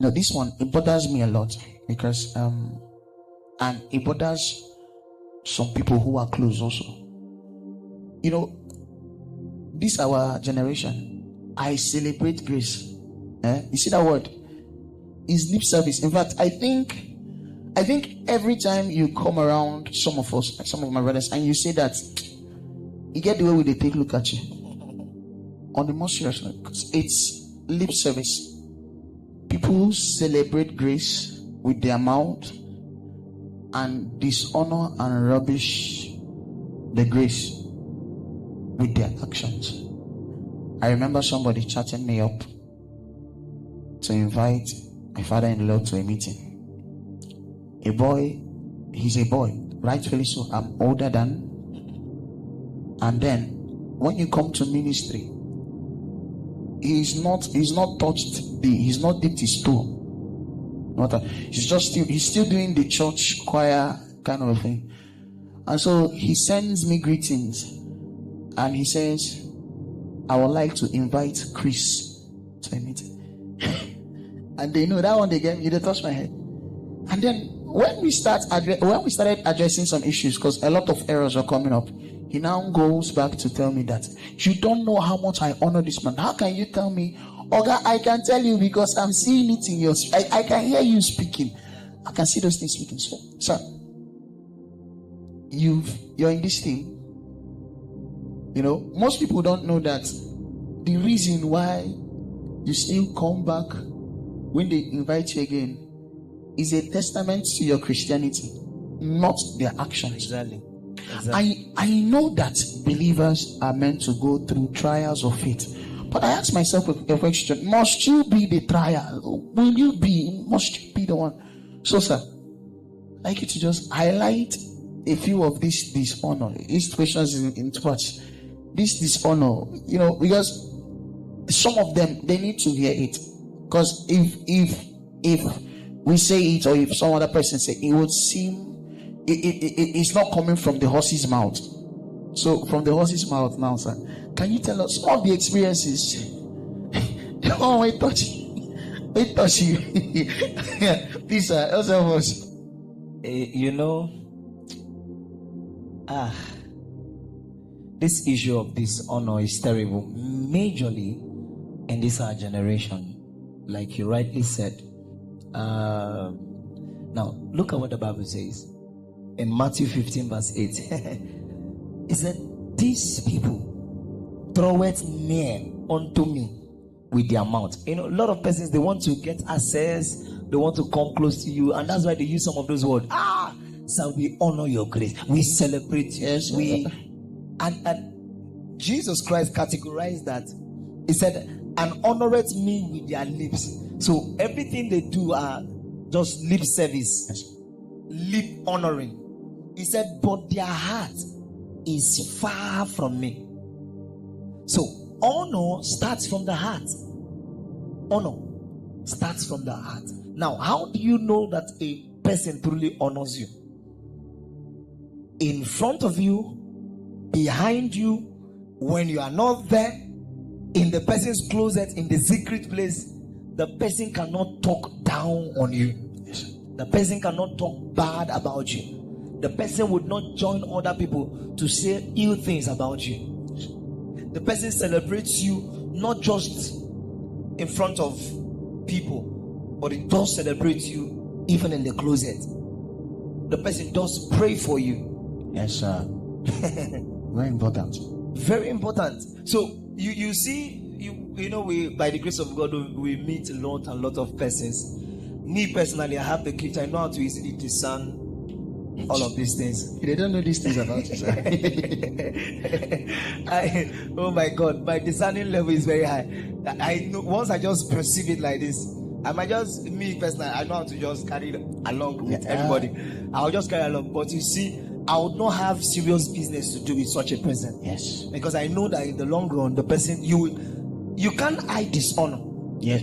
No, this one, it bothers me a lot because and it bothers some people who are close also. You know, this our generation. I celebrate grace. You see that word? It's lip service. In fact, I think every time you come around some of us, some of my brothers, and you say that, you get the way we they take look at you. On the most serious note, because it's lip service. People celebrate grace with their mouth and dishonor and rubbish the grace with their actions. I remember somebody chatting me up to invite my father-in-law to a meeting. A boy, he's a boy, rightfully so. I'm older than. And then when you come to ministry, he's not dipped his toe. He's still doing the church choir kind of a thing. And so he sends me greetings and he says, I would like to invite Chris to a meeting. And they know that one, they touch my head. And then when we started addressing some issues, because a lot of errors are coming up, he now goes back to tell me that you don't know how much I honor this man. How can you tell me? Oga, I can tell you because I'm seeing it in your I can hear you speaking. I can see those things speaking. So, sir, you're in this thing. You know, most people don't know that the reason why you still come back when they invite you again is a testament to your Christianity, not their actions. Exactly. I know that believers are meant to go through trials of faith, but I ask myself a question: must you be the trial? Must you be the one? So, sir, I'd like you to just highlight a few of this dishonor. These questions in touch. This dishonor, you know, because some of them, they need to hear it. Because if we say it, or if some other person say it, would seem it's not coming from the horse's mouth. So from the horse's mouth now, sir, can you tell us some of the experiences? Oh, wait, touch you. Please, sir, help us. This issue of dishonor is terrible, majorly in this our generation, like you rightly said. Now, look at what the Bible says in Matthew 15 verse 8. It said, these people throweth near unto me with their mouth. You know, a lot of persons, they want to get access, they want to come close to you, and that's why they use some of those words. So we honor your grace, we celebrate you. Yes, and Jesus Christ categorized that. He said, and honoreth me with their lips. So everything they do are just lip service, lip honoring. He said, but their heart is far from me. So honor starts from the heart. Honor starts from the heart. Now, how do you know that a person truly honors you? In front of you, behind you, when you are not there, in the person's closet, in the secret place, the person cannot talk down on you. The person cannot talk bad about you. The person would not join other people to say ill things about you. The person celebrates you not just in front of people, but it does celebrate you even in the closet. The person does pray for you. Yes, sir. Very important. Very important. So you see, you know, we, by the grace of God, we meet a lot of persons. Me personally, I have the gift. I know how to easily discern all of these things. They don't know these things about you, sir. Oh my God, my discerning level is very high. I know once I just perceive it like this, I might just, me personally, I know how to just carry it along with everybody. I'll just carry along. But you see, I would not have serious business to do with such a person. Yes. Because I know that in the long run, the person, you can't hide dishonor. Yes.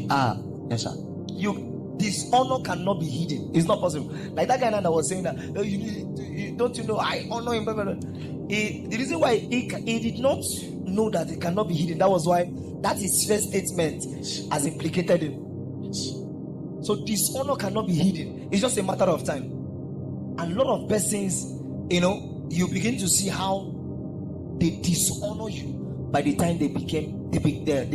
Yes, sir. Dishonor cannot be hidden. It's not possible. Like that guy that was saying that, don't you know, I honor him. The reason why he did not know that it cannot be hidden, that was why that his first statement has implicated him. Yes. So dishonor cannot be hidden. It's just a matter of time. And a lot of persons, you begin to see how they dishonor you by the time they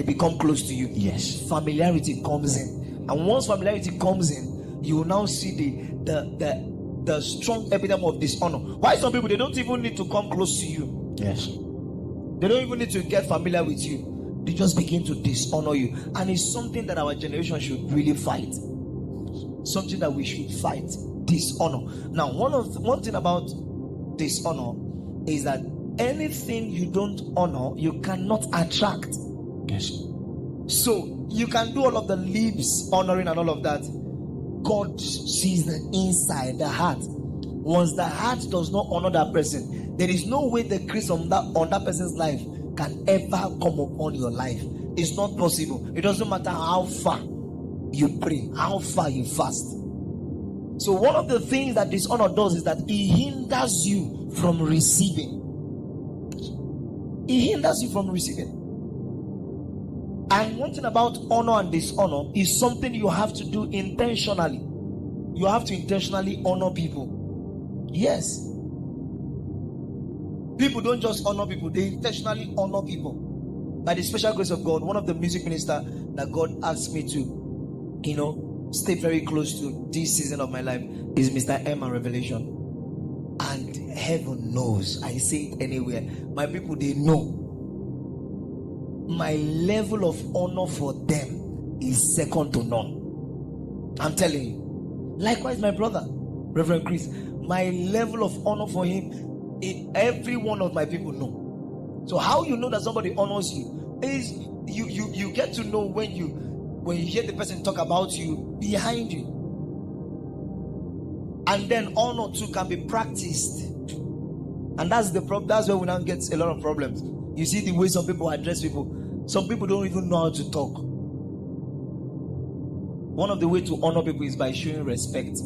become close to you. Yes. Familiarity comes in. And once familiarity comes in, you will now see the strong epitome of dishonor. Why some people, they don't even need to come close to you. Yes. They don't even need to get familiar with you. They just begin to dishonor you. And it's something that our generation should really fight. Something that we should fight. Dishonor. Now, one thing about dishonor is that anything you don't honor, you cannot attract. Yes. So you can do all of the lips honoring and all of that. God sees the inside, the heart. Once the heart does not honor that person, there is no way the grace on that person's life can ever come upon your life. It's not possible. It doesn't matter how far you pray, how far you fast. So one of the things that dishonor does is that it hinders you from receiving. It hinders you from receiving. And one thing about honor and dishonor is something you have to do intentionally. You have to intentionally honor people. Yes. People don't just honor people, they intentionally honor people. By the special grace of God, one of the music ministers that God asked me to, stay very close to this season of my life is Mr. M and Revelation. And heaven knows, I say it anywhere, my people, they know my level of honor for them is second to none. I'm telling you. Likewise, my brother, Reverend Chris, my level of honor for him, every one of my people know. So how you know that somebody honors you is you get to know when you hear the person talk about you behind you. And then honor too can be practiced. And that's the problem. That's where we now get a lot of problems. You see the way some people address people. Some people don't even know how to talk. One of the ways to honor people is by showing respect.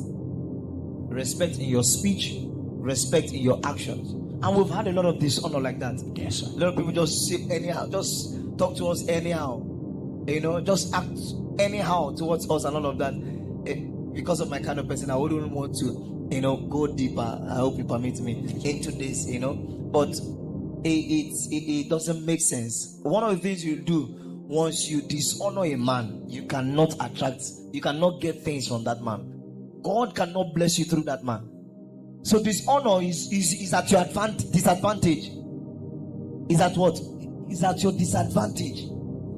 Respect in your speech, respect in your actions. And we've had a lot of dishonor like that. Yes, sir. A lot of people just say anyhow, just talk to us anyhow. Just act anyhow towards us and all of that. Because of my kind of person, I wouldn't want to, go deeper. I hope you permit me into this, But it doesn't make sense. One of the things you do once you dishonor a man, you cannot get things from that man. God cannot bless you through that man. So dishonor is at your disadvantage. Is at what? Is at your disadvantage.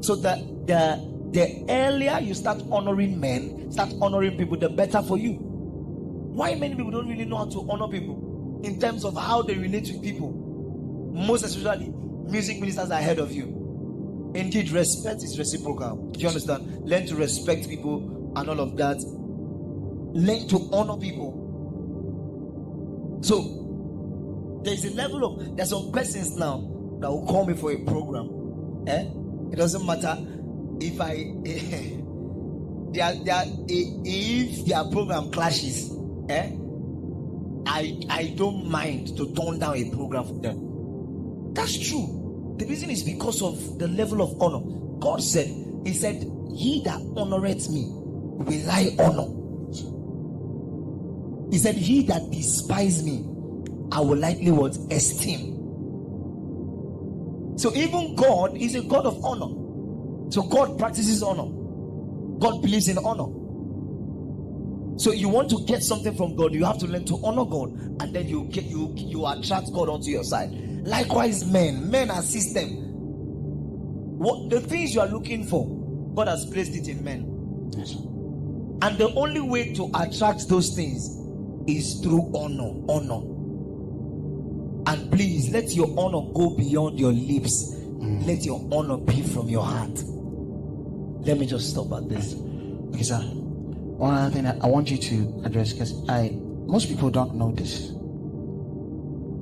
So the earlier you start honoring men, start honoring people, the better for you. Why many people don't really know how to honor people in terms of how they relate to people? Most especially music ministers are ahead of you. Indeed, respect is reciprocal. Do you understand? Learn to respect people and all of that. Learn to honor people. So there's a level of, there's some persons now that will call me for a program. It doesn't matter if if their program clashes. I don't mind to turn down a program for them. That's true. The reason is because of the level of honor. God said, He said, "He that honoreth me will I honor." He said, "He that despises me, I will likely what? Esteem." So even God is a God of honor. So God practices honor. God believes in honor. So you want to get something from God, you have to learn to honor God, and then you attract God onto your side. Likewise, men are system. What the things you are looking for, God has placed it in men. Yes. And the only way to attract those things is through honor. And please let your honor go beyond your lips. Let your honor be from your heart. Let me just stop at this. Okay, sir. One other thing that I want you to address, because most people don't know this,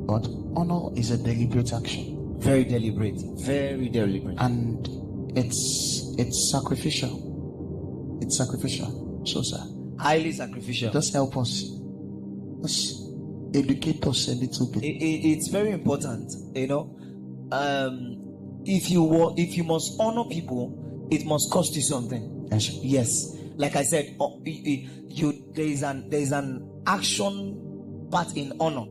but honor is a deliberate action. Very deliberate. Very deliberate. And it's sacrificial. It's sacrificial. So, sir, Highly sacrificial. just help us. Just educate us a little bit. It's very important. If you must honor people, it must cost you something. Yes. Yes. Like I said, there is an action part in honor.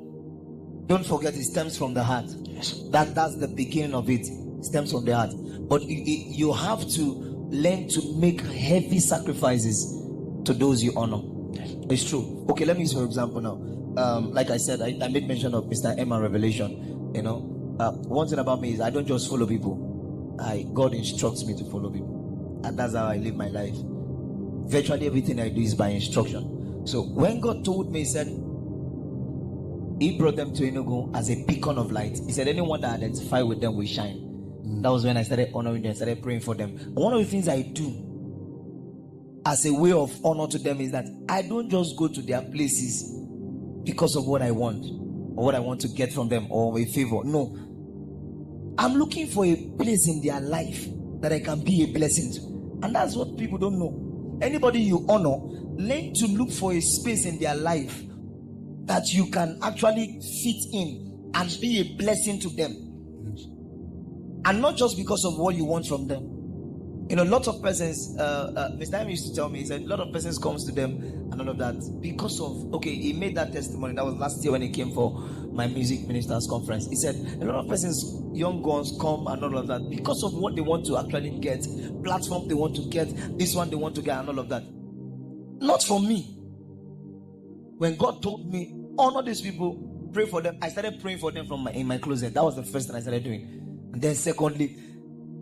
Don't forget, it stems from the heart. Yes. That's the beginning of it. It stems from the heart. But you have to learn to make heavy sacrifices to those you honor. Yes. It's true. Okay, let me use for example now. Like I said, I made mention of Mr. Emma Revelation. You know, one thing about me is I don't just follow people. God instructs me to follow people, and that's how I live my life. Virtually everything I do is by instruction. So when God told me, He said He brought them to Enugu as a beacon of light. He said anyone that identify with them will shine. That was when I started honoring them, started praying for them. And one of the things I do as a way of honor to them is that I don't just go to their places because of what I want or what I want to get from them or a favor. No, I'm looking for a place in their life that I can be a blessing to. And that's what people don't know. Anybody you honor, learn to look for a space in their life that you can actually fit in and be a blessing to them. And not just because of what you want from them. You know, lots of persons, Mr. M used to tell me, he said, a lot of persons comes to them and all of that because of, okay, he made that testimony. That was last year when he came for my music ministers conference. He said, a lot of persons, young ones come and all of that because of what they want to actually get, platform they want to get, this one they want to get and all of that. Not for me. When God told me, honor these people, pray for them, I started praying for them in my closet. That was the first thing I started doing. And then secondly,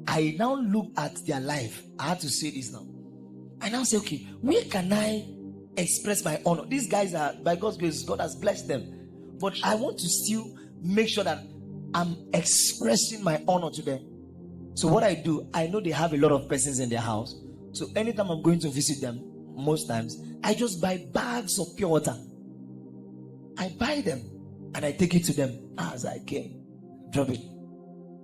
I now look at their life. I had to say this now. I now say, okay, where can I express my honor? These guys are, by God's grace, God has blessed them. But I want to still make sure that I'm expressing my honor to them. So what I do, I know they have a lot of persons in their house. So anytime I'm going to visit them, most times, I just buy bags of pure water. I buy them and I take it to them as I came. Drop it.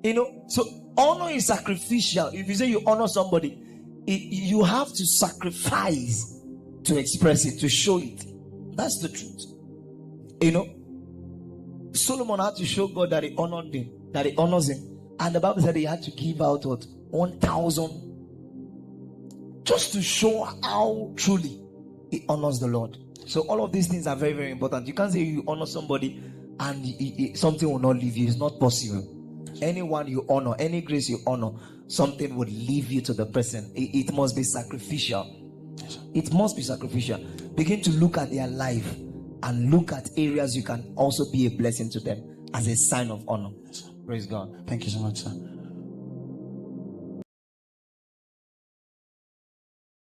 You know, so honor is sacrificial. If you say you honor somebody, you have to sacrifice to express it, to show it. That's the truth. You know, Solomon had to show God that he honored him, that he honors him. And the Bible said he had to give out what? 1,000. Just to show how truly he honors the Lord. So all of these things are very, very important. You can't say you honor somebody and something will not leave you. It's not possible. Anyone you honor, any grace you honor, something would leave you to the person. It must be sacrificial. It must be sacrificial. Begin to look at their life and look at areas you can also be a blessing to them as a sign of honor. Praise God. Thank you so much, sir.